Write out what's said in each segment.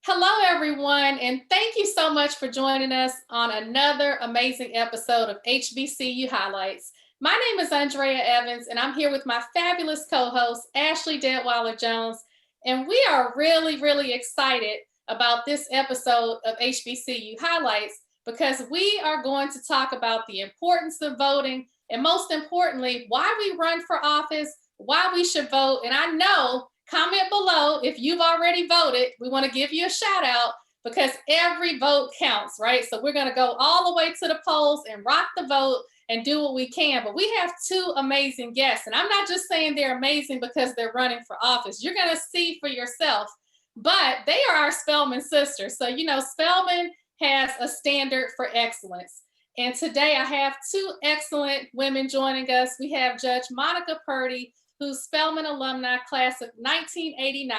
Hello, everyone, and thank you so much for joining us on another amazing episode of HBCU Highlights. My name is Andrea Evans, and I'm here with my fabulous co-host, Ashley Deadweiler Jones, and we are really excited about this episode of HBCU Highlights because we are going to talk about the importance of voting and, most importantly, why we run for office, why we should vote. And I know, comment below if you've already voted. We want to give you a shout out because every vote counts, right? So we're going to go all the way to the polls and rock the vote and do what we can. But we have two amazing guests, and I'm not just saying they're amazing because they're running for office. You're going to see for yourself, but they are our Spelman sisters. So, Spelman has a standard for excellence. And today I have two excellent women joining us. We have Judge Juanita Purdy, who's Spelman Alumnae, class of 1989.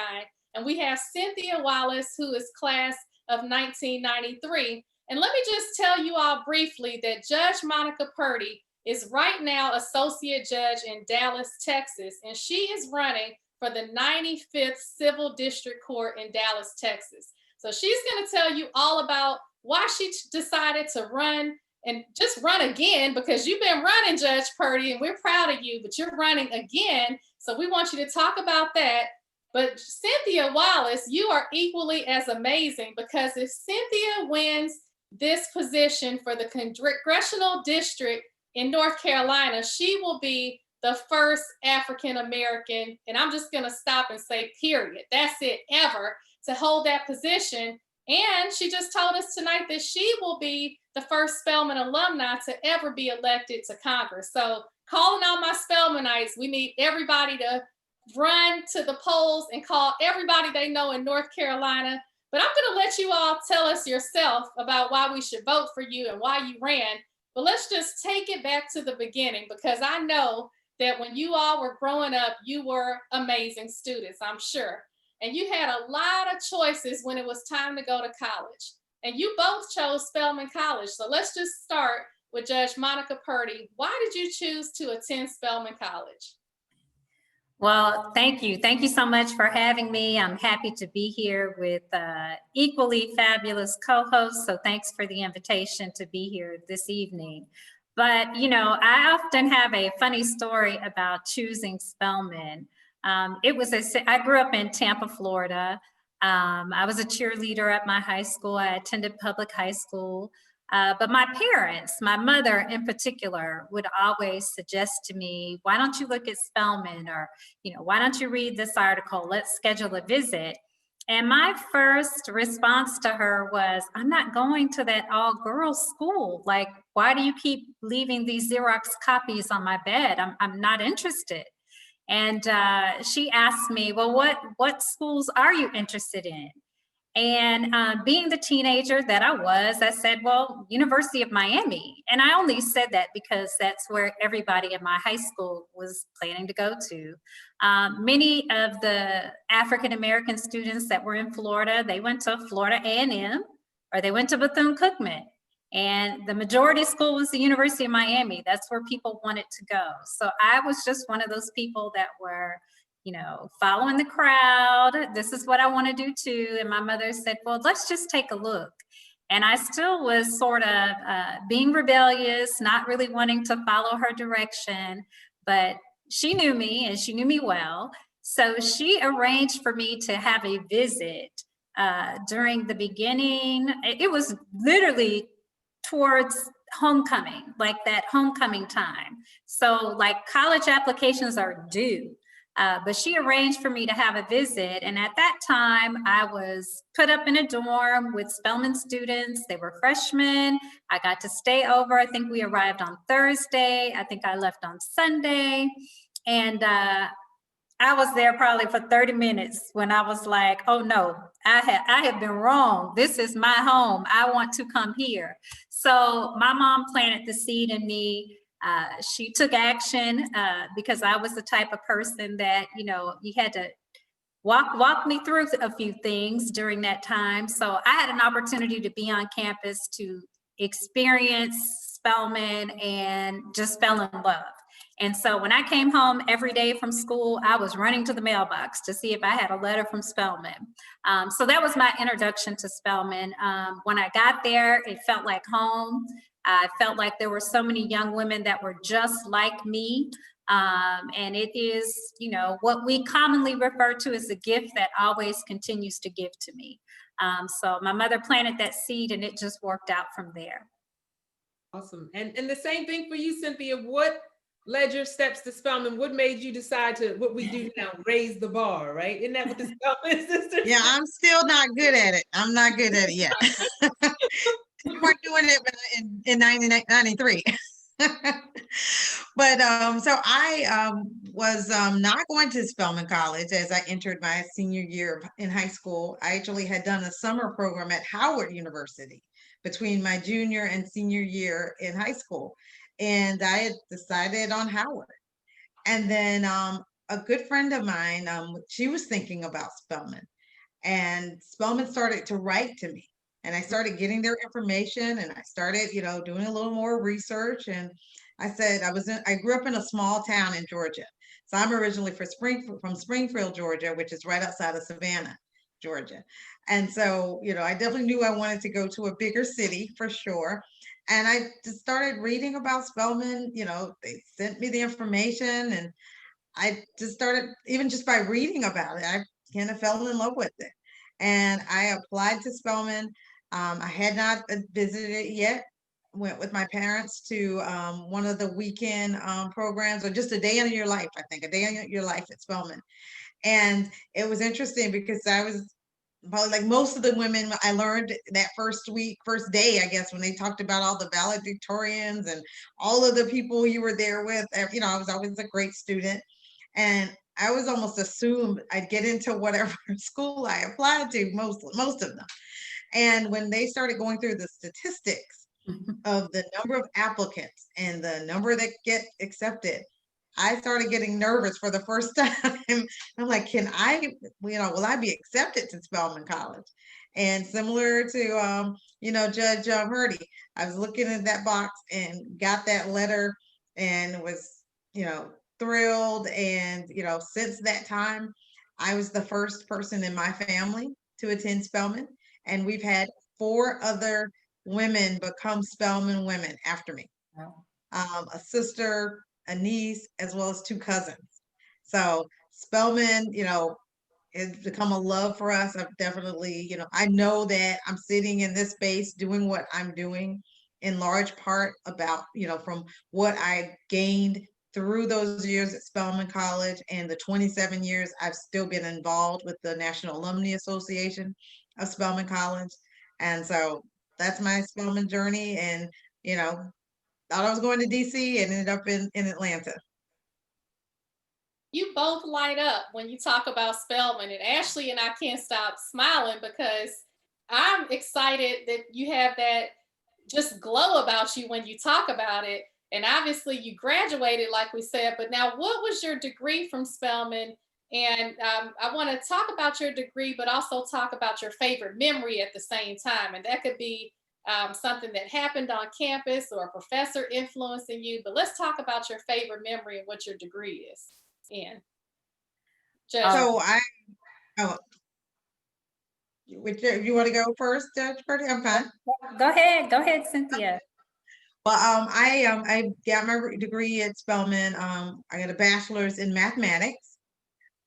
And we have Cynthia Wallace, who is class of 1993. And let me just tell you all briefly that Judge Juanita Purdy is right now Associate Judge in Dallas, Texas, and she is running for the 95th Civil District Court in Dallas, Texas. So she's going to tell you all about why she decided to run and just run again, because you've been running, Judge Purdy, and we're proud of you, but you're running again. So we want you to talk about that. But Cynthia Wallace, you are equally as amazing, because if Cynthia wins this position for the congressional district in North Carolina, she will be the first African-American, and I'm just going to stop and say period, that's it, ever, to hold that position. And she just told us tonight that she will be the first Spelman alumni to ever be elected to Congress. So calling on my Spelmanites, we need everybody to run to the polls and call everybody they know in North Carolina. But I'm going to let you all tell us yourself about why we should vote for you and why you ran. But let's just take it back to the beginning, because I know that when you all were growing up, you were amazing students, I'm sure. And you had a lot of choices when it was time to go to college. And you both chose Spelman College. So let's just start with Judge Juanita Purdy. Why did you choose to attend Spelman College? Well, thank you. Thank you so much for having me. I'm happy to be here with equally fabulous co-hosts. So thanks for the invitation to be here this evening. But, I often have a funny story about choosing Spelman. I grew up in Tampa, Florida. I was a cheerleader at my high school. I attended public high school. But my parents, my mother in particular, would always suggest to me, why don't you look at Spelman? Or, why don't you read this article? Let's schedule a visit. And my first response to her was, I'm not going to that all-girls school. Like, why do you keep leaving these Xerox copies on my bed? I'm not interested. And she asked me, well, what schools are you interested in? And being the teenager that I was, I said, well, University of Miami. And I only said that because that's where everybody in my high school was planning to go to. Many of the African-American students that were in Florida, they went to Florida A&M or they went to Bethune-Cookman. And the majority school was the University of Miami. That's where people wanted to go. So I was just one of those people that were, following the crowd. This is what I want to do too. And my mother said, well, let's just take a look. And I still was sort of being rebellious, not really wanting to follow her direction. But she knew me and she knew me well. So she arranged for me to have a visit during the beginning. It was literally towards homecoming, like that homecoming time. So like college applications are due, but she arranged for me to have a visit. And at that time I was put up in a dorm with Spelman students. They were freshmen. I got to stay over. I think we arrived on Thursday. I think I left on Sunday. And I was there probably for 30 minutes when I was like, oh no, I have been wrong. This is my home. I want to come here. So my mom planted the seed in me. She took action because I was the type of person that, you had to walk me through a few things during that time. So I had an opportunity to be on campus to experience Spelman and just fell in love. And so when I came home every day from school, I was running to the mailbox to see if I had a letter from Spelman. So that was my introduction to Spelman. When I got there, it felt like home. I felt like there were so many young women that were just like me. And it is, what we commonly refer to as a gift that always continues to give to me. So my mother planted that seed and it just worked out from there. Awesome. And the same thing for you, Cynthia. What led your steps to Spelman? What made you decide to what we do now, raise the bar, right? Isn't that what the Spelman sisters? Yeah, I'm still not good at it. I'm not good at it yet. We weren't doing it in 1993. But so I was not going to Spelman College as I entered my senior year in high school. I actually had done a summer program at Howard University between my junior and senior year in high school. And I had decided on Howard. And then a good friend of mine, she was thinking about Spelman. And Spelman started to write to me. And I started getting their information and I started, doing a little more research. And I said, I grew up in a small town in Georgia. So I'm originally from Springfield, Georgia, which is right outside of Savannah, Georgia. And so, I definitely knew I wanted to go to a bigger city for sure. And I just started reading about Spelman. They sent me the information and I just started, even just by reading about it, I kind of fell in love with it. And I applied to Spelman. I had not visited it yet. Went with my parents to one of the weekend programs, or just a day in your life, I think, a day in your life at Spelman. And it was interesting because I was probably like most of the women I learned that first day, I guess, when they talked about all the valedictorians and all of the people you were there with. I was always a great student. And I was almost assumed I'd get into whatever school I applied to, most of them. And when they started going through the statistics of the number of applicants and the number that get accepted, I started getting nervous for the first time. I'm like, will I be accepted to Spelman College? And similar to, Judge Purdy, I was looking at that box and got that letter and was, thrilled. And, since that time, I was the first person in my family to attend Spelman. And we've had 4 other women become Spelman women after me. Wow. A sister, a niece, as well as 2 cousins. So Spelman, it's become a love for us. I've definitely, I know that I'm sitting in this space doing what I'm doing in large part about, from what I gained through those years at Spelman College and the 27 years I've still been involved with the National Alumnae Association of Spelman College. And so that's my Spelman journey. And, thought I was going to DC and ended up in Atlanta. You both light up when you talk about Spelman, and Ashley and I can't stop smiling because I'm excited that you have that just glow about you when you talk about it. And obviously you graduated, like we said, but now what was your degree from Spelman? And I want to talk about your degree, but also talk about your favorite memory at the same time. And that could be something that happened on campus or a professor influencing you. But let's talk about your favorite memory and what your degree is in. Judge. So you want to go first, Judge Purdy? I'm fine. Go ahead, Cynthia. Well, I got my degree at Spelman. I got a bachelor's in mathematics,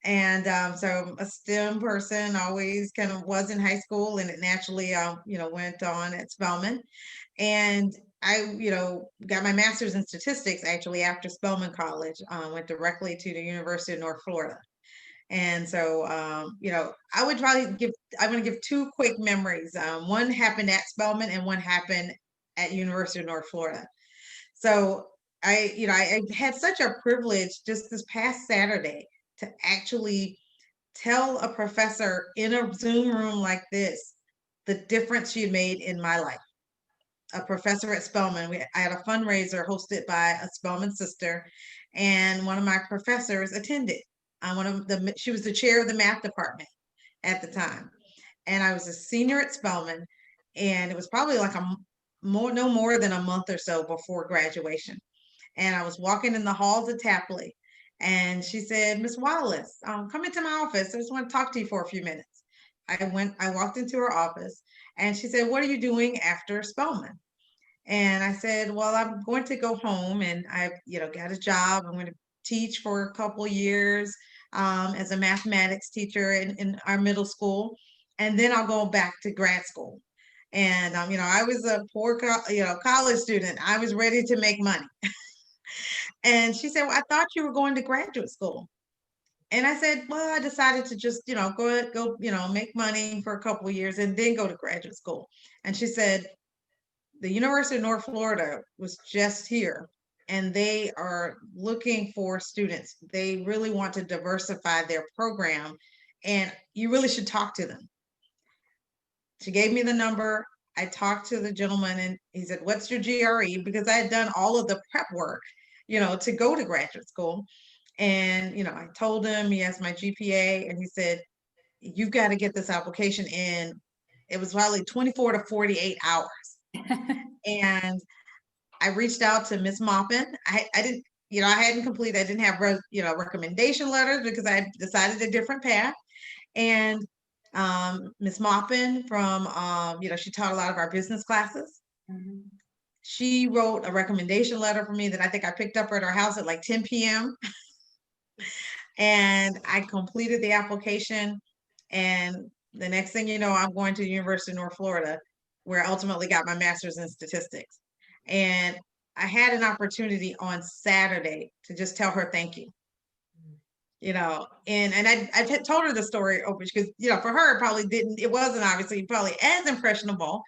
and so I'm a STEM person. Always kind of was in high school, and it naturally, went on at Spelman. And I, got my master's in statistics actually after Spelman College. Went directly to the University of North Florida. And so, I would I'm going to give 2 quick memories. One happened at Spelman and one happened at University of North Florida. So I had such a privilege just this past Saturday to actually tell a professor in a Zoom room like this, the difference she made in my life. A professor at Spelman. I had a fundraiser hosted by a Spelman sister, and one of my professors attended. She was the chair of the math department at the time, and I was a senior at Spelman, and it was probably like no more than a month or so before graduation. And I was walking in the halls of Tapley, and she said, "Miss Wallace, come into my office. I just want to talk to you for a few minutes." I walked into her office, and she said, "What are you doing after Spelman?" And I said, "Well, I'm going to go home, and I've, got a job. I'm going to teach for a couple years as a mathematics teacher in our middle school, and then I'll go back to grad school." And I was a poor, college student. I was ready to make money. And she said, "Well, I thought you were going to graduate school." And I said, "Well, I decided to just, go, make money for a couple of years and then go to graduate school." And she said, "The University of North Florida was just here, and they are looking for students. They really want to diversify their program, and you really should talk to them." She gave me the number. I talked to the gentleman, and he said, "What's your GRE?" Because I had done all of the prep work, to go to graduate school. And, I told him, he asked my GPA, and he said, "You've got to get this application in." It was probably 24 to 48 hours. And I reached out to Miss Maupin. I didn't, I hadn't completed, I didn't have, recommendation letters because I decided a different path. And Miss Maupin from, she taught a lot of our business classes. Mhm. She wrote a recommendation letter for me that I think I picked up at her house at like 10 p.m. And I completed the application. And the next thing you know, I'm going to the University of North Florida, where I ultimately got my master's in statistics. And I had an opportunity on Saturday to just tell her thank you. And I've told her the story over because, for her, it wasn't obviously probably as impressionable.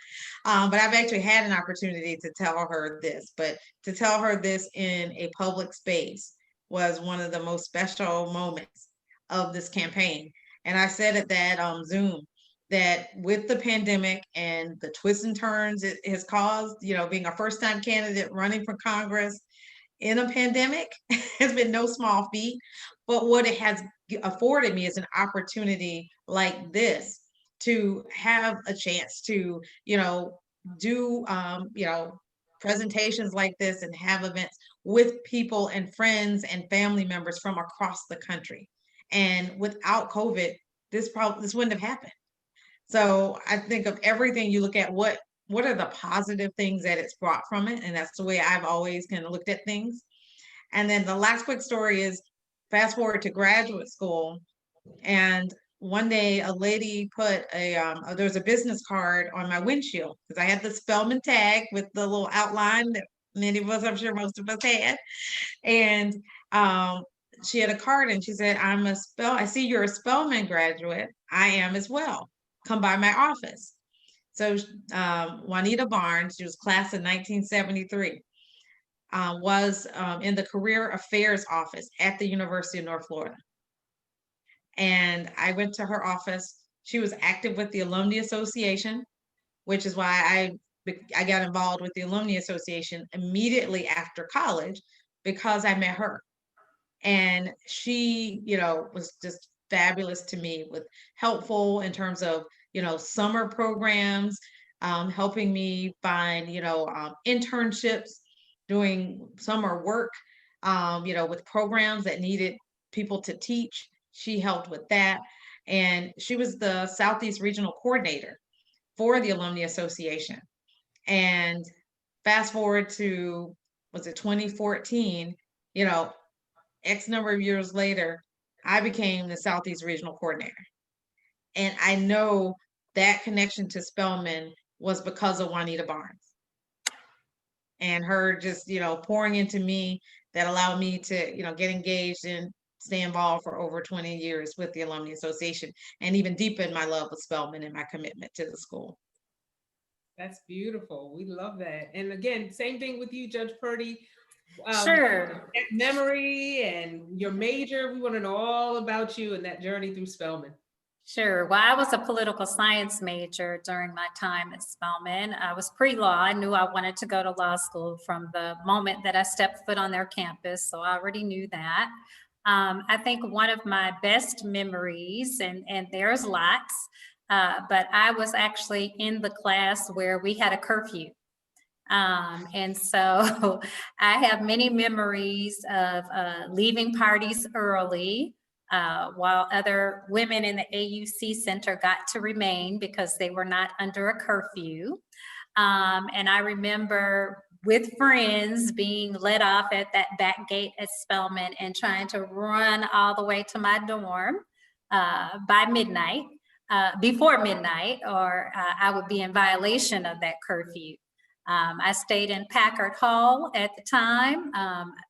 But I've actually had an opportunity to tell her this, but to tell her this in a public space was one of the most special moments of this campaign. And I said at that Zoom that with the pandemic and the twists and turns it has caused, being a first time candidate running for Congress in a pandemic has been no small feat. But what it has afforded me is an opportunity like this to have a chance to, do, presentations like this and have events with people and friends and family members from across the country. And without COVID, this wouldn't have happened. So I think of everything you look at, what are the positive things that it's brought from it? And that's the way I've always kind of looked at things. And then the last quick story is fast forward to graduate school. And one day a lady put there was a business card on my windshield because I had the Spelman tag with the little outline that many of us, I'm sure most of us had. And she had a card and she said, I see you're a Spelman graduate. I am as well. Come by my office. So Juanita Barnes, she was class of 1973, was in the career affairs office at the University of North Florida. And I went to her office. She was active with the Alumni Association, which is why I got involved with the Alumni Association immediately after college because I met her. And she, was just fabulous to me, with helpful in terms of, summer programs, helping me find, internships, doing summer work, with programs that needed people to teach. She helped with that. And she was the Southeast Regional Coordinator for the Alumni Association. And fast forward to, was it 2014, X number of years later, I became the Southeast Regional Coordinator. And I know that connection to Spelman was because of Juanita Barnes and her just, pouring into me that allowed me to, get engaged and stay involved for over 20 years with the Alumni Association and even deepen my love of Spelman and my commitment to the school. That's beautiful. We love that. And again, same thing with you, Judge Purdy. Sure. That memory and your major, we want to know all about you and that journey through Spelman. Sure. Well, I was a political science major during my time at Spelman. I was pre-law. I knew I wanted to go to law school from the moment that I stepped foot on their campus, so I already knew that. I think one of my best memories, and there's lots, but I was actually in the class where we had a curfew. And so I have many memories of leaving parties early, while other women in the AUC Center got to remain because they were not under a curfew. And I remember with friends being let off at that back gate at Spelman and trying to run all the way to my dorm by midnight, before midnight, or I would be in violation of that curfew. I stayed in Packard Hall at the time.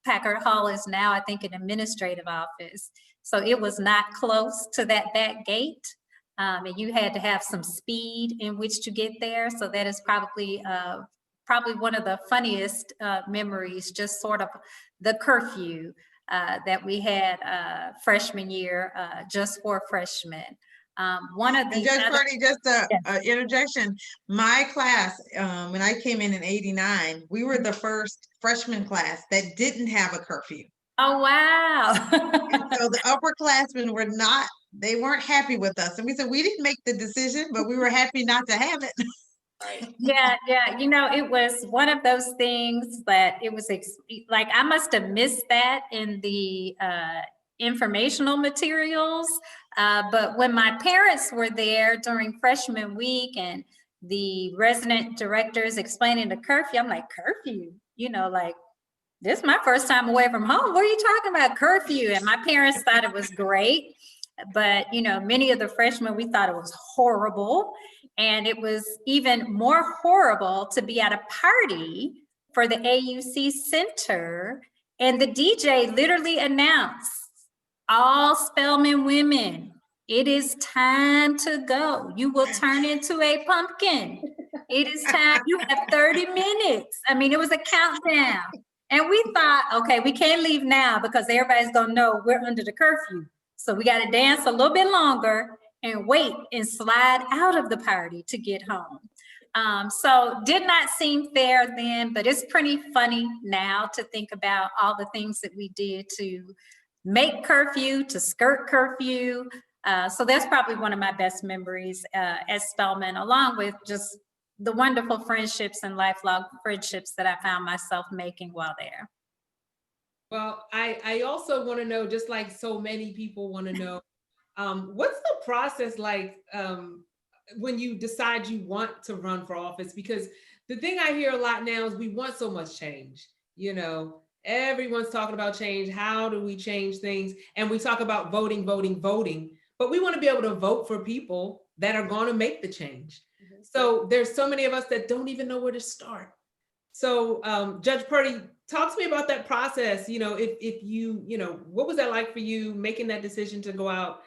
Packard Hall is now, I think, an administrative office. So it was not close to that back gate. And you had to have some speed in which to get there. So that is probably one of the funniest memories, just sort of the curfew that we had freshman year, just for freshmen. One of the and Judge Purdy, just a interjection. My class, when I came in '89, we were the first freshman class that didn't have a curfew. Oh, wow. And so the upperclassmen they weren't happy with us. And we said, we didn't make the decision, but we were happy not to have it. Yeah. You know, it was one of those things that it was like, I must have missed that in the informational materials. But when my parents were there during freshman week and the resident directors explaining the curfew, I'm like, curfew? You know, like, this is my first time away from home. What are you talking about, curfew? And my parents thought it was great. But, you know, many of the freshmen, we thought it was horrible. And it was even more horrible to be at a party for the AUC Center. And the DJ literally announced, all Spelman women, it is time to go. You will turn into a pumpkin. It is time. You have 30 minutes. I mean, it was a countdown. And we thought, okay, we can't leave now because everybody's going to know we're under the curfew. So we got to dance a little bit longer and wait and slide out of the party to get home. So did not seem fair then, but it's pretty funny now to think about all the things that we did to make curfew, to skirt curfew. So that's probably one of my best memories at Spelman, along with just the wonderful friendships and lifelong friendships that I found myself making while there. Well, I also want to know, just like so many people want to know, what's the process like when you decide you want to run for office? Because the thing I hear a lot now is we want so much change. You know, everyone's talking about change. How do we change things? And we talk about voting, but we want to be able to vote for people that are going to make the change. So there's so many of us that don't even know where to start. So Judge Purdy, talk to me about that process. You know, if you know, what was that like for you making that decision to go out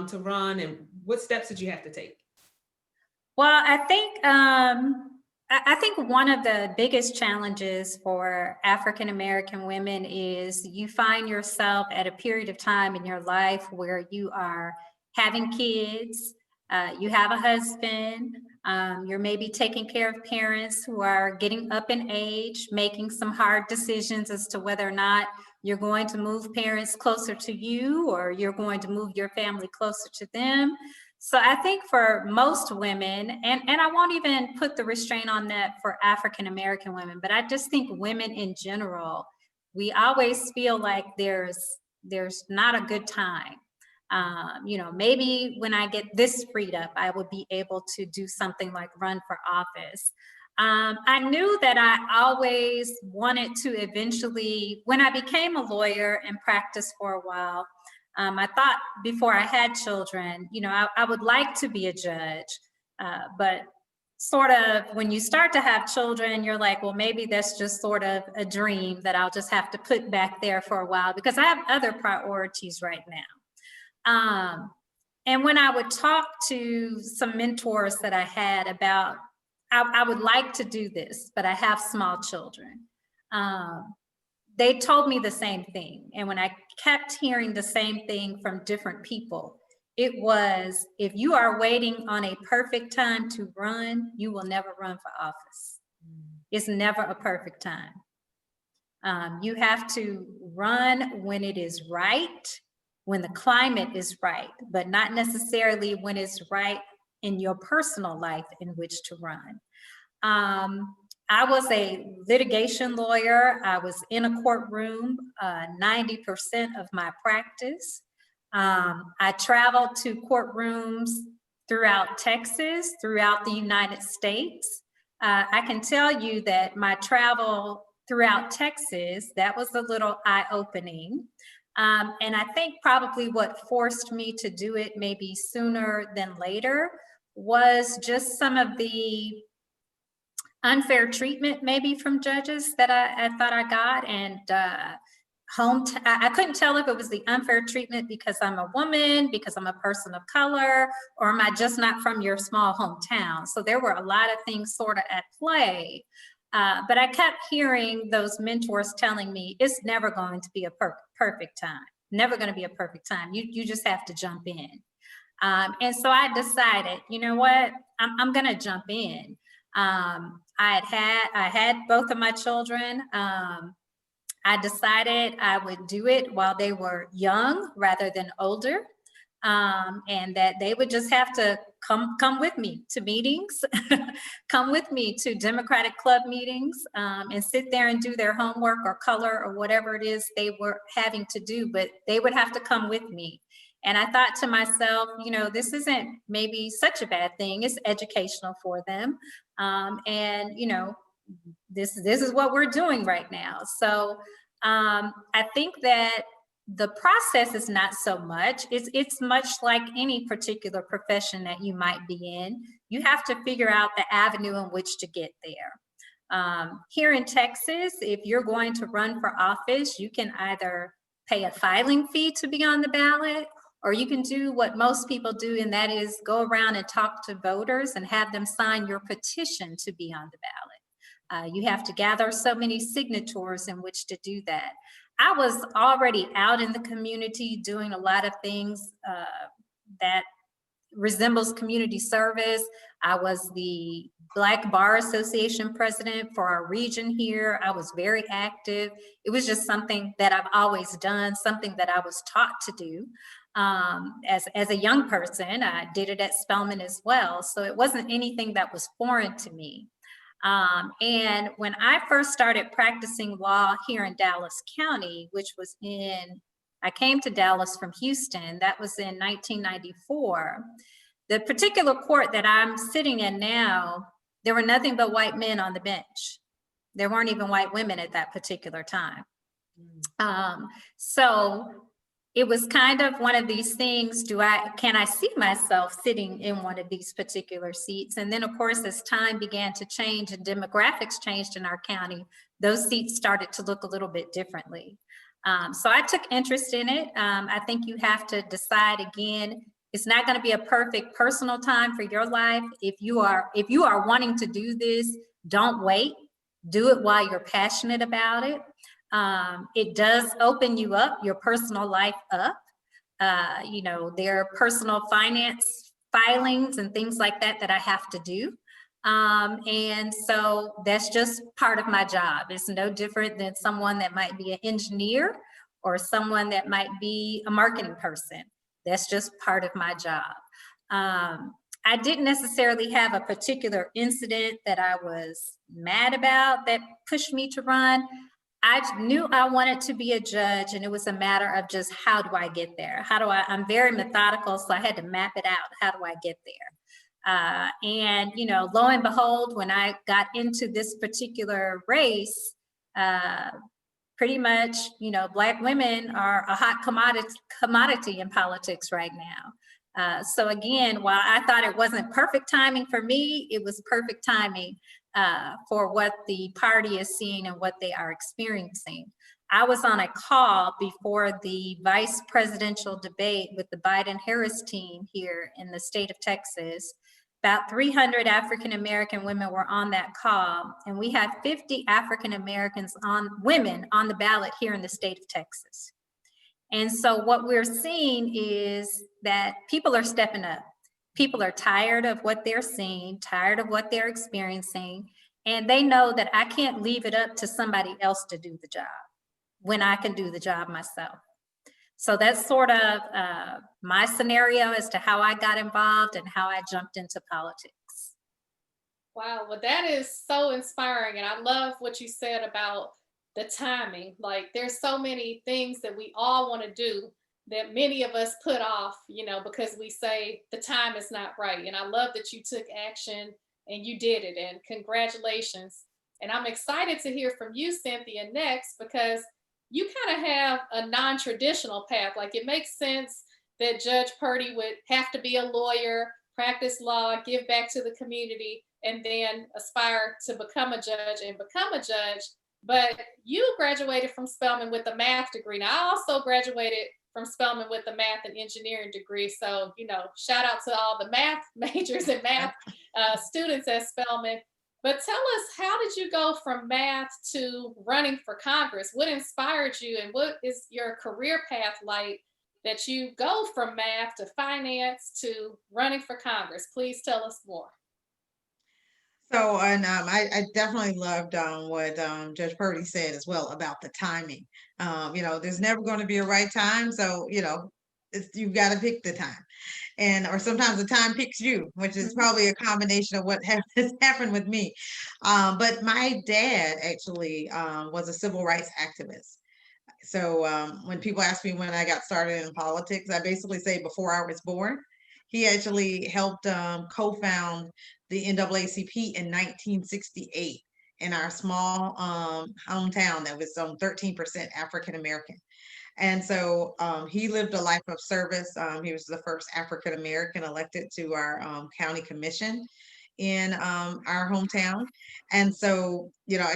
to run, and what steps did you have to take? Well, I think one of the biggest challenges for African-American women is you find yourself at a period of time in your life where you are having kids, you have a husband, you're maybe taking care of parents who are getting up in age, making some hard decisions as to whether or not you're going to move parents closer to you or you're going to move your family closer to them. So I think for most women, and I won't even put the restraint on that for African-American women, but I just think women in general, we always feel like there's not a good time. You know, maybe when I get this freed up, I would be able to do something like run for office. I knew that I always wanted to eventually, when I became a lawyer and practiced for a while, I thought before I had children, you know, I would like to be a judge, but sort of when you start to have children, you're like, well, maybe that's just sort of a dream that I'll just have to put back there for a while because I have other priorities right now. And when I would talk to some mentors that I had about, I would like to do this, but I have small children. They told me the same thing. And when I kept hearing the same thing from different people, it was, if you are waiting on a perfect time to run, you will never run for office. It's never a perfect time. You have to run when it is right, when the climate is right, but not necessarily when it's right in your personal life in which to run. I was a litigation lawyer. I was in a courtroom 90% of my practice. I traveled to courtrooms throughout Texas, throughout the United States. I can tell you that my travel throughout Texas, that was a little eye-opening. And I think probably what forced me to do it maybe sooner than later was just some of the unfair treatment maybe from judges that I thought I got. And I couldn't tell if it was the unfair treatment because I'm a woman, because I'm a person of color, or am I just not from your small hometown? So there were a lot of things sort of at play. But I kept hearing those mentors telling me it's never going to be a perfect time, never going to be a perfect time. You just have to jump in. And so I decided, you know what, I'm going to jump in. I had both of my children. I decided I would do it while they were young rather than older, and that they would just have to come with me to meetings, come with me to Democratic Club meetings, and sit there and do their homework or color or whatever it is they were having to do, but they would have to come with me. And I thought to myself, you know, this isn't maybe such a bad thing. It's educational for them. And, you know, this is what we're doing right now. So I think that the process is not so much. It's much like any particular profession that you might be in. You have to figure out the avenue in which to get there. Here in Texas, if you're going to run for office, you can either pay a filing fee to be on the ballot, or you can do what most people do, and that is go around and talk to voters and have them sign your petition to be on the ballot. You have to gather so many signatures in which to do that. I was already out in the community doing a lot of things that resembles community service. I was the Black Bar Association president for our region here. I was very active. It was just something that I've always done, something that I was taught to do. As a young person, I did it at Spelman as well. So it wasn't anything that was foreign to me. And when I first started practicing law here in Dallas County, which was I came to Dallas from Houston, that was in 1994. The particular court that I'm sitting in now, there were nothing but white men on the bench. There weren't even white women at that particular time. So it was kind of one of these things, can I see myself sitting in one of these particular seats? And then of course, as time began to change and demographics changed in our county, those seats started to look a little bit differently. So I took interest in it. I think you have to decide again, it's not going to be a perfect personal time for your life. If you are wanting to do this, don't wait. Do it while you're passionate about it. It does open you up, your personal life up. You know, there are personal finance filings and things like that I have to do. And so that's just part of my job. It's no different than someone that might be an engineer or someone that might be a marketing person. That's just part of my job. I didn't necessarily have a particular incident that I was mad about that pushed me to run. I knew I wanted to be a judge, and it was a matter of just how do I get there? I'm very methodical, so I had to map it out. How do I get there? And, you know, lo and behold, when I got into this particular race, pretty much, you know, Black women are a hot commodity in politics right now. So again, while I thought it wasn't perfect timing for me, it was perfect timing for what the party is seeing and what they are experiencing. I was on a call before the vice presidential debate with the Biden-Harris team here in the state of Texas. About 300 African-American women were on that call, and we have 50 African-Americans women on the ballot here in the state of Texas. And so what we're seeing is that people are stepping up. People are tired of what they're seeing, tired of what they're experiencing, and they know that I can't leave it up to somebody else to do the job when I can do the job myself. So that's sort of my scenario as to how I got involved and how I jumped into politics. Wow, well, that is so inspiring. And I love what you said about the timing. Like, there's so many things that we all want to do that many of us put off, because we say the time is not right. And I love that you took action and you did it. And congratulations. And I'm excited to hear from you, Cynthia, next, because you kind of have a non traditional path. Like, it makes sense that Judge Purdy would have to be a lawyer, practice law, give back to the community, and then aspire to become a judge and become a judge. But you graduated from Spelman with a math degree. Now, I also graduated from Spelman with a math and engineering degree. So, shout out to all the math majors and math students at Spelman. But tell us, how did you go from math to running for Congress? What inspired you, and what is your career path like that you go from math to finance to running for Congress? Please tell us more. So, and I definitely loved what Judge Purdy said as well about the timing. There's never going to be a right time. So, you've got to pick the time. Or sometimes the time picks you, which is probably a combination of what has happened with me. But my dad actually was a civil rights activist. So when people ask me when I got started in politics, I basically say before I was born. He actually helped co-found the NAACP in 1968 in our small hometown that was 13% African American. And so he lived a life of service. He was the first African American elected to our county commission in our hometown. And so, I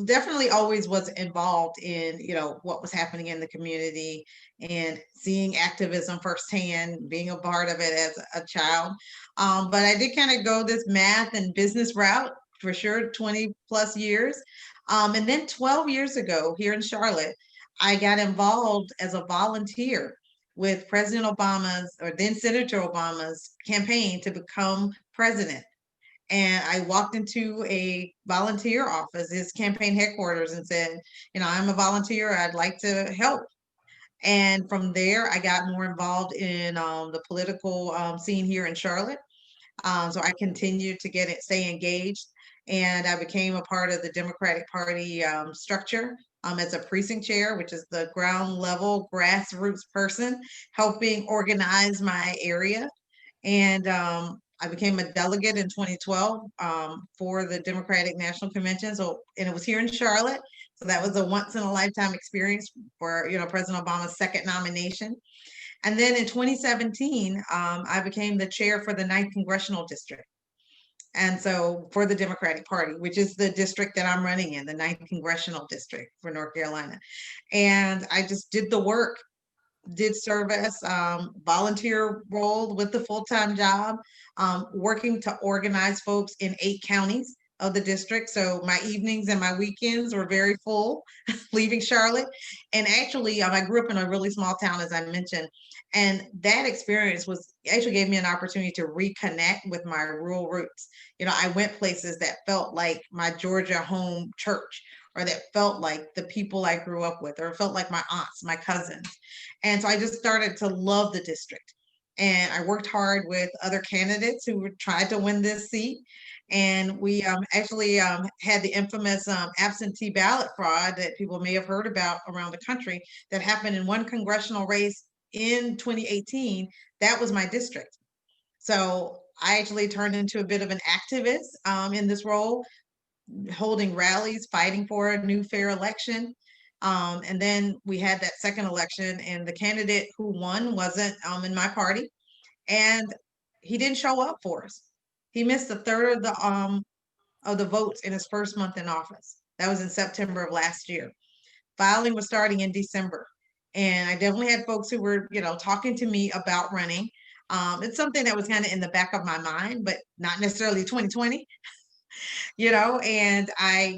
definitely always was involved in, what was happening in the community and seeing activism firsthand, being a part of it as a child. But I did kind of go this math and business route for sure, 20 plus years. And then 12 years ago here in Charlotte, I got involved as a volunteer with President Obama's, or then Senator Obama's, campaign to become president. And I walked into a volunteer office, his campaign headquarters, and said, I'm a volunteer. I'd like to help. And from there, I got more involved in the political scene here in Charlotte. So I continued to stay engaged. And I became a part of the Democratic Party structure as a precinct chair, which is the ground level grassroots person helping organize my area. And I became a delegate in 2012 for the Democratic National Convention. And it was here in Charlotte. So that was a once in a lifetime experience for, President Obama's second nomination. And then in 2017, I became the chair for the 9th Congressional District. And so for the Democratic Party, which is the district that I'm running in, the 9th Congressional District for North Carolina. And I just did the work, did service, volunteer role with the full-time job, working to organize folks in 8 counties of the district. So my evenings and my weekends were very full leaving Charlotte. And actually, I grew up in a really small town, as I mentioned. And that experience actually gave me an opportunity to reconnect with my rural roots. I went places that felt like my Georgia home church, or that felt like the people I grew up with, or felt like my aunts, my cousins. And so I just started to love the district. And I worked hard with other candidates who tried to win this seat. And we actually had the infamous absentee ballot fraud that people may have heard about around the country that happened in one congressional race in 2018. That was my district. So I actually turned into a bit of an activist in this role, holding rallies, fighting for a new fair election. And then we had that second election, and the candidate who won wasn't in my party, and he didn't show up for us. He missed a third of the votes in his first month in office. That was in September of last year. Filing was starting in December, and I definitely had folks who were, talking to me about running. It's something that was kind of in the back of my mind, but not necessarily 2020. And I,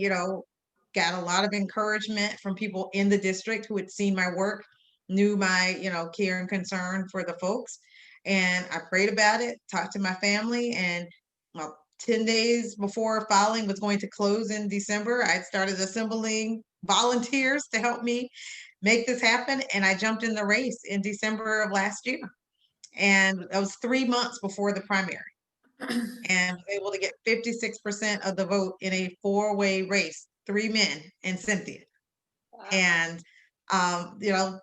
got a lot of encouragement from people in the district who had seen my work, knew my, care and concern for the folks. And I prayed about it, talked to my family, and 10 days before filing was going to close in December, I started assembling volunteers to help me make this happen. And I jumped in the race in December of last year. And that was 3 months before the primary. and was able to get 56% of the vote in a four-way race, 3 men and Cynthia. Wow. And, you know,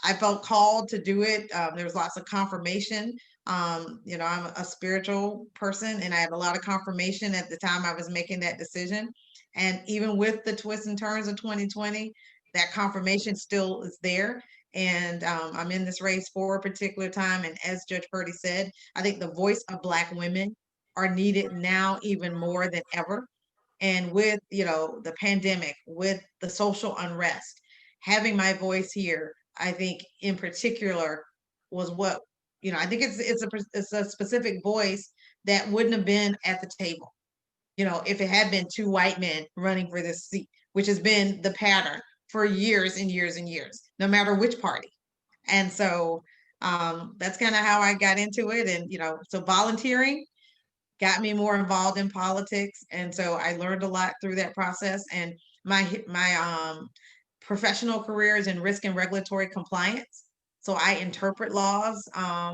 I felt called to do it. There was lots of confirmation. You know, I'm a spiritual person, and I had a lot of confirmation at the time I was making that decision. And even with the twists and turns of 2020, that confirmation still is there. And I'm in this race for a particular time. And as Judge Purdy said, I think the voice of Black women are needed now even more than ever. And with, you know, the pandemic, with the social unrest, having my voice here, I think in particular was what, you know, I think it's a specific voice that wouldn't have been at the table, you know, if it had been two white men running for this seat, which has been the pattern for years and years and years, no matter which party. And so that's kind of how I got into it. And, you know, so volunteering got me more involved in politics. And so I learned a lot through that process. And my professional career is in risk and regulatory compliance. So I interpret laws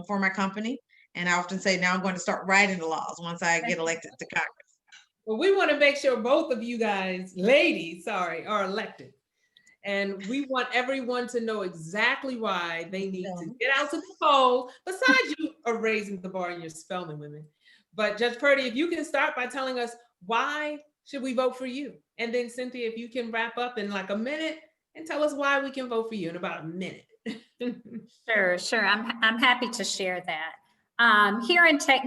for my company. And I often say now I'm going to start writing the laws once I get elected to Congress. Well, we want to make sure both of you guys, ladies, sorry, are elected. And we want everyone to know exactly why they need to get out to the poll, besides you are raising the bar in your Spelman women. But Judge Purdy, if you can start by telling us why should we vote for you? And then Cynthia, if you can wrap up in like a minute and tell us why we can vote for you in about a minute. Sure. I'm happy to share that. Here in Tech,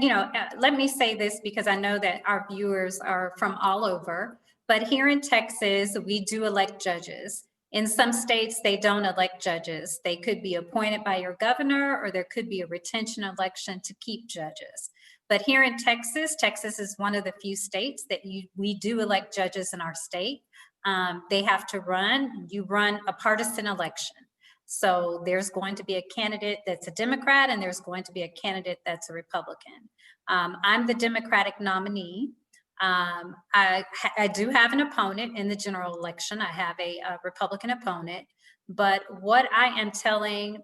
let me say this because I know that our viewers are from all over, but here in Texas, we do elect judges. In some states, they don't elect judges. They could be appointed by your governor, or there could be a retention election to keep judges. But here in Texas, Texas is one of the few states that we do elect judges in our state. They have to you run a partisan election. So there's going to be a candidate that's a Democrat, and there's going to be a candidate that's a Republican. I'm the Democratic nominee. I do have an opponent in the general election. I have a Republican opponent, but what I am telling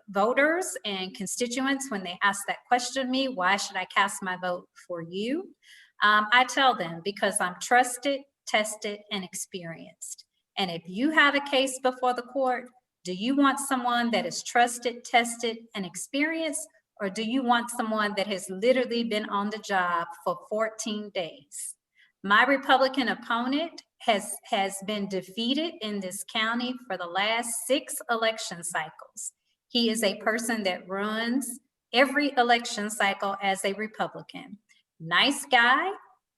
voters and constituents when they ask that question of me, why should I cast my vote for you? I tell them because I'm trusted, tested, and experienced. And if you have a case before the court, do you want someone that is trusted, tested, and experienced, or do you want someone that has literally been on the job for 14 days? My Republican opponent has been defeated in this county for the last 6 election cycles. He is a person that runs every election cycle as a Republican. Nice guy.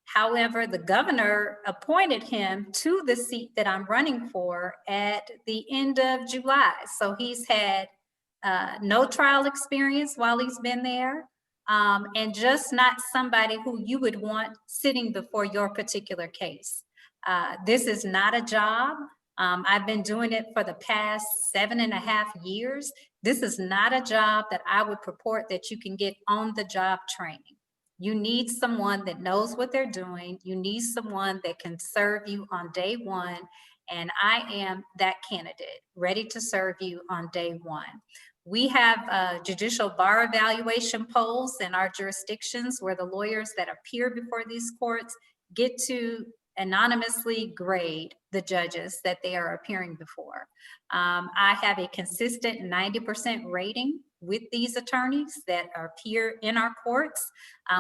However, the governor appointed him to the seat that I'm running for at the end of July. So he's had no trial experience while he's been there, and just not somebody who you would want sitting before your particular case. This is not a job. I've been doing it for the past 7.5 years. This is not a job that I would purport that you can get on the job training. You need someone that knows what they're doing. You need someone that can serve you on day one. And I am that candidate, ready to serve you on day one. We have judicial bar evaluation polls in our jurisdictions where the lawyers that appear before these courts get to anonymously grade the judges that they are appearing before. I have a consistent 90% rating with these attorneys that appear in our courts.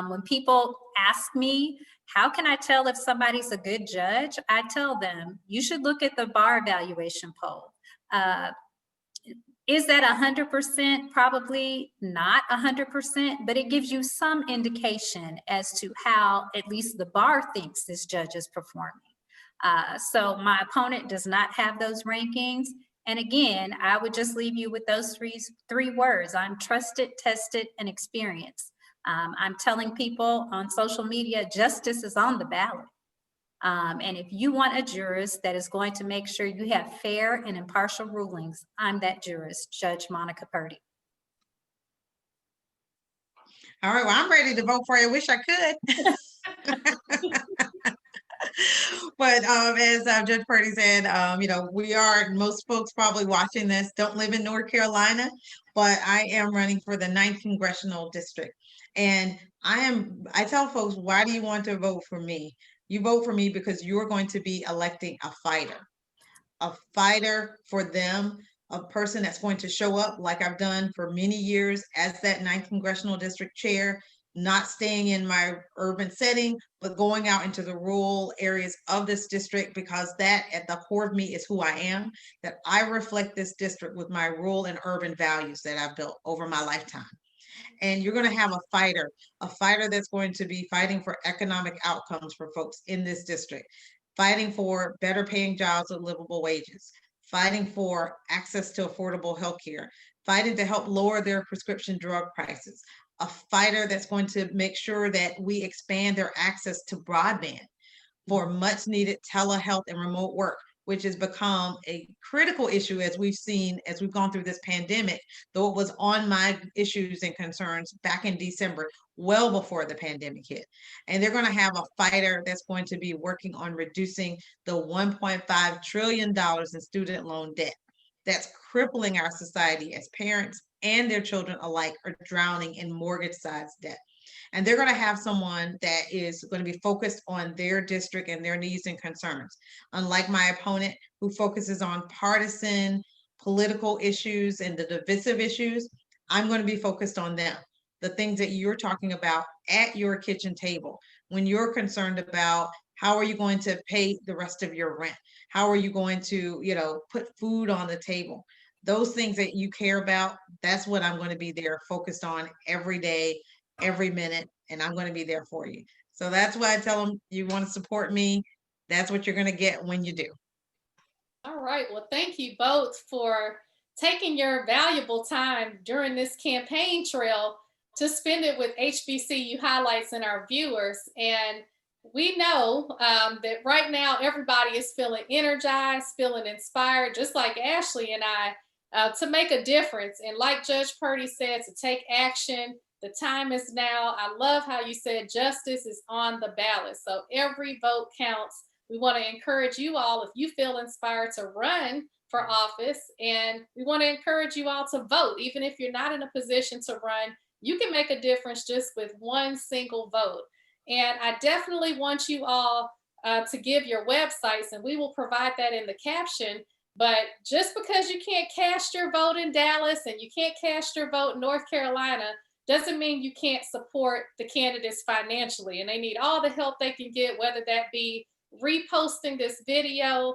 When people ask me, how can I tell if somebody's a good judge? I tell them, you should look at the bar evaluation poll. Is that 100%? Probably not 100%, but it gives you some indication as to how at least the bar thinks this judge is performing. So my opponent does not have those rankings. And again, I would just leave you with those three words. I'm trusted, tested, and experienced. I'm telling people on social media, justice is on the ballot. And if you want a jurist that is going to make sure you have fair and impartial rulings, I'm that jurist, Judge Monica Purdy. All right, well, I'm ready to vote for you. I wish I could. But as Judge Purdy said, most folks probably watching this don't live in North Carolina, but I am running for the 9th Congressional District. And I tell folks, why do you want to vote for me? You vote for me because you're going to be electing a fighter for them, a person that's going to show up like I've done for many years as that 9th Congressional District Chair, not staying in my urban setting, but going out into the rural areas of this district, because that at the core of me is who I am, that I reflect this district with my rural and urban values that I've built over my lifetime. And you're going to have a fighter that's going to be fighting for economic outcomes for folks in this district, fighting for better paying jobs with livable wages, fighting for access to affordable health care, fighting to help lower their prescription drug prices, a fighter that's going to make sure that we expand their access to broadband for much needed telehealth and remote work, which has become a critical issue as we've seen, as we've gone through this pandemic, though it was on my issues and concerns back in December, well before the pandemic hit. And they're going to have a fighter that's going to be working on reducing the $1.5 trillion in student loan debt that's crippling our society, as parents and their children alike are drowning in mortgage-sized debt. And they're going to have someone that is going to be focused on their district and their needs and concerns. Unlike my opponent, who focuses on partisan political issues and the divisive issues, I'm going to be focused on them. The things that you're talking about at your kitchen table, when you're concerned about how are you going to pay the rest of your rent? How are you going to, put food on the table? Those things that you care about, that's what I'm going to be there focused on every day, every minute, and I'm going to be there for you. So that's why I tell them, you want to support me, that's what you're going to get when you do. All right. Well, thank you both for taking your valuable time during this campaign trail to spend it with HBCU highlights and our viewers. And we know that right now everybody is feeling energized, feeling inspired, just like Ashley and I, to make a difference. And like Judge Purdy said, to take action. The time is now. I love how you said justice is on the ballot. So every vote counts. We want to encourage you all, if you feel inspired, to run for office. And we want to encourage you all to vote. Even if you're not in a position to run, you can make a difference just with one single vote. And I definitely want you all to give your websites, and we will provide that in the caption. But just because you can't cast your vote in Dallas and you can't cast your vote in North Carolina doesn't mean you can't support the candidates financially. And they need all the help they can get, whether that be reposting this video,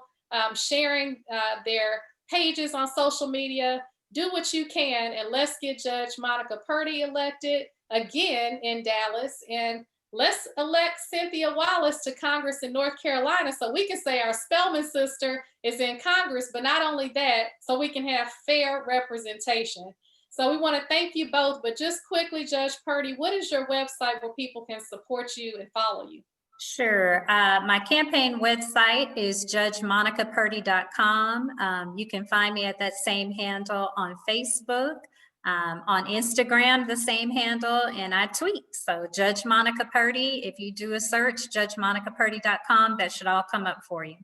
sharing their pages on social media. Do what you can, and let's get Judge Monica Purdy elected again in Dallas. And let's elect Cynthia Wallace to Congress in North Carolina so we can say our Spelman sister is in Congress, but not only that, so we can have fair representation. So we want to thank you both, but just quickly, Judge Purdy, what is your website where people can support you and follow you? Sure. My campaign website is judgemonicapurdy.com. You can find me at that same handle on Facebook, on Instagram, the same handle, and I tweet. So Judge Monica Purdy, if you do a search, judgemonicapurdy.com, that should all come up for you.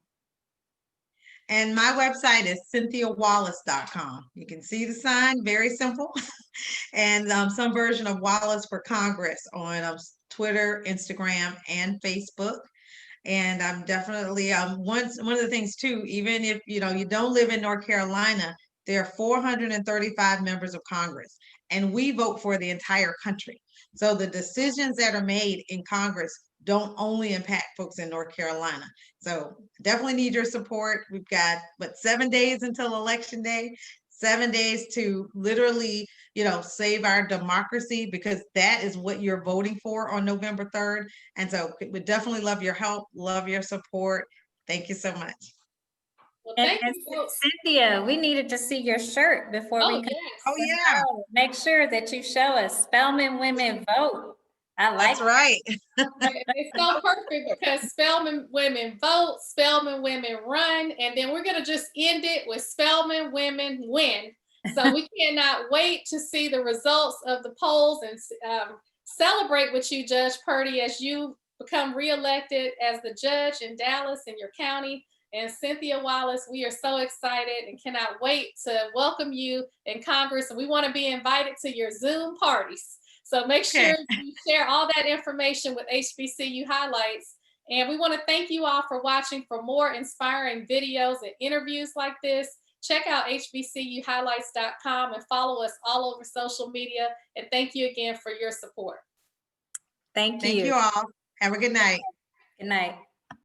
And my website is cynthiawallace.com. You can see the sign, very simple. And some version of Wallace for Congress on Twitter, Instagram, and Facebook. And I'm definitely, one of the things too, even if you don't live in North Carolina, there are 435 members of Congress, and we vote for the entire country. So the decisions that are made in Congress don't only impact folks in North Carolina. So definitely need your support. We've got, 7 days until Election Day, 7 days to literally, save our democracy, because that is what you're voting for on November 3rd. And so we definitely love your help, love your support. Thank you so much. Well, And thank you. Cynthia, we needed to see your shirt before we could. Yes. Oh, yeah. Make sure that you show us Spelman Women Vote. I like That's right. It's so perfect because Spelman Women Vote, Spelman Women Run, and then we're going to just end it with Spelman Women Win. So we cannot wait to see the results of the polls and celebrate with you, Judge Purdy, as you become reelected as the judge in Dallas in your county. And Cynthia Wallace, we are so excited and cannot wait to welcome you in Congress. And we want to be invited to your Zoom parties. So make sure Okay. you share all that information with HBCU Highlights. And we want to thank you all for watching. For more inspiring videos and interviews like this, check out hbcuhighlights.com and follow us all over social media. And thank you again for your support. Thank Thank you. you all. Have a good night. Good night.